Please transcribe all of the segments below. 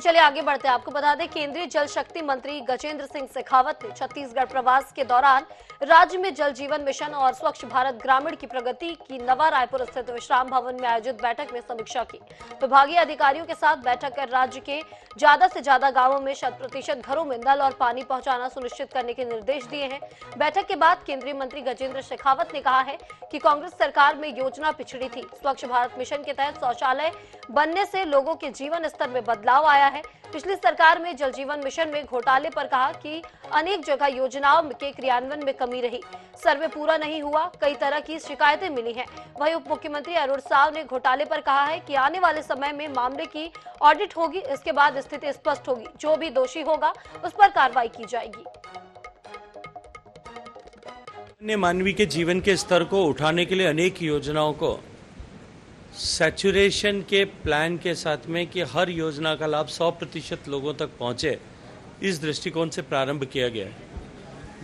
तो चलिए आगे बढ़ते हैं। आपको बता दें, केंद्रीय जल शक्ति मंत्री गजेंद्र सिंह शेखावत ने छत्तीसगढ़ प्रवास के दौरान राज्य में जल जीवन मिशन और स्वच्छ भारत ग्रामीण की प्रगति की नवा रायपुर स्थित विश्राम भवन में आयोजित बैठक में समीक्षा की। विभागीय अधिकारियों के साथ बैठक कर राज्य के ज्यादा से ज्यादा गांवों में 100% घरों में नल और पानी पहुंचाना सुनिश्चित करने के निर्देश दिए हैं। बैठक के बाद केंद्रीय मंत्री गजेंद्र शेखावत ने कहा है कि कांग्रेस सरकार में योजना पिछड़ी थी। स्वच्छ भारत मिशन के तहत शौचालय बनने से लोगों के जीवन स्तर में बदलाव आया है। पिछली सरकार में जल जीवन मिशन में घोटाले पर कहा कि अनेक जगह योजनाओं के क्रियान्वयन में कमी रही, सर्वे पूरा नहीं हुआ, कई तरह की शिकायतें मिली हैं। वहीं उप मुख्यमंत्री अरुण साव ने घोटाले पर कहा है कि आने वाले समय में मामले की ऑडिट होगी, इसके बाद स्थिति स्पष्ट होगी, जो भी दोषी होगा उस पर कार्रवाई की जाएगी। मानवीय के जीवन के स्तर को उठाने के लिए अनेक योजनाओं को सैचुरेशन के प्लान के साथ में कि हर योजना का लाभ 100% लोगों तक पहुंचे, इस दृष्टिकोण से प्रारंभ किया गया है।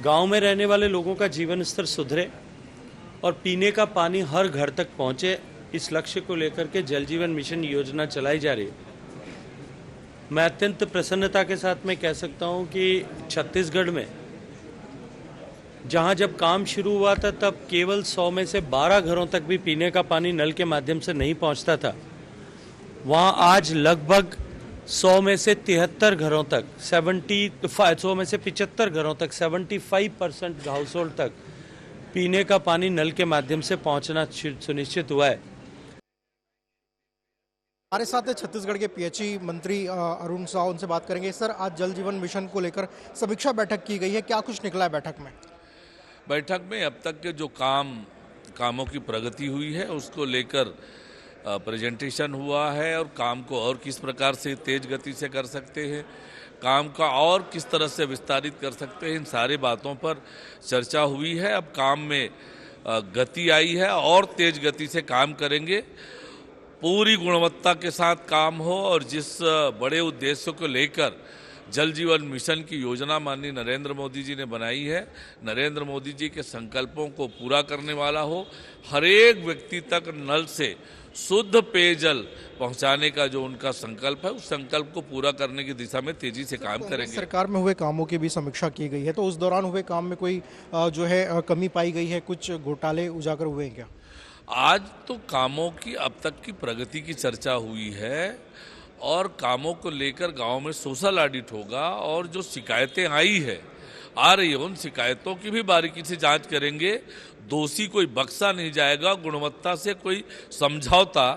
गांव में रहने वाले लोगों का जीवन स्तर सुधरे और पीने का पानी हर घर तक पहुंचे, इस लक्ष्य को लेकर के जल जीवन मिशन योजना चलाई जा रही है। मैं अत्यंत प्रसन्नता के साथ में कह सकता हूं कि छत्तीसगढ़ में जहां जब काम शुरू हुआ था तब केवल 100 में से 12 घरों तक भी पीने का पानी नल के माध्यम से नहीं पहुंचता था। वहां आज लगभग 100 में से 73 घरों तक 100 में से 75 घरों तक 75% हाउस होल्ड तक पीने का पानी नल के माध्यम से पहुंचना सुनिश्चित हुआ है। हमारे साथ छत्तीसगढ़ के पीएचई मंत्री अरुण साव, उनसे बात करेंगे। सर, आज जल जीवन मिशन को लेकर समीक्षा बैठक की गई है, क्या कुछ निकला है बैठक में? बैठक में अब तक के जो कामों की प्रगति हुई है उसको लेकर प्रेजेंटेशन हुआ है और काम को और किस प्रकार से तेज गति से कर सकते हैं, काम का और किस तरह से विस्तारित कर सकते हैं, इन सारी बातों पर चर्चा हुई है। अब काम में गति आई है और तेज गति से काम करेंगे, पूरी गुणवत्ता के साथ काम हो और जिस बड़े उद्देश्य को लेकर जल जीवन मिशन की योजना माननीय नरेंद्र मोदी जी ने बनाई है, नरेंद्र मोदी जी के संकल्पों को पूरा करने वाला हो। हर एक व्यक्ति तक नल से शुद्ध पेयजल पहुंचाने का जो उनका संकल्प है, उस संकल्प को पूरा करने की दिशा में तेजी से काम करेंगे। सरकार में हुए कामों की भी समीक्षा की गई है, तो उस दौरान हुए काम में कोई जो है कमी पाई गई है, कुछ घोटाले उजागर हुए हैं क्या? आज तो कामों की अब तक की प्रगति की चर्चा हुई है और कामों को लेकर गांव में सोशल ऑडिट होगा और जो शिकायतें आ रही है उन शिकायतों की भी बारीकी से जांच करेंगे। दोषी कोई बख्शा नहीं जाएगा, गुणवत्ता से कोई समझौता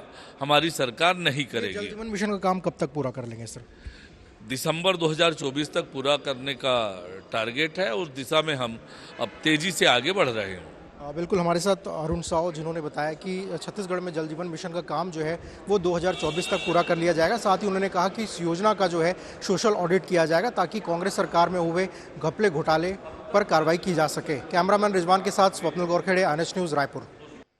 हमारी सरकार नहीं करेगी। जल जीवन मिशन का काम कब तक पूरा कर लेंगे सर? दिसंबर 2024 तक पूरा करने का टारगेट है, उस दिशा में हम अब तेजी से आगे बढ़ रहे हैं। बिल्कुल, हमारे साथ अरुण साव, जिन्होंने बताया कि छत्तीसगढ़ में जल जीवन मिशन का काम जो है वो 2024 तक पूरा कर लिया जाएगा। साथ ही उन्होंने कहा कि इस योजना का जो है सोशल ऑडिट किया जाएगा ताकि कांग्रेस सरकार में हुए घपले घोटाले पर कार्रवाई की जा सके। कैमरामैन रिजवान के साथ स्वप्निल गोरखेड़े, NH न्यूज़, रायपुर।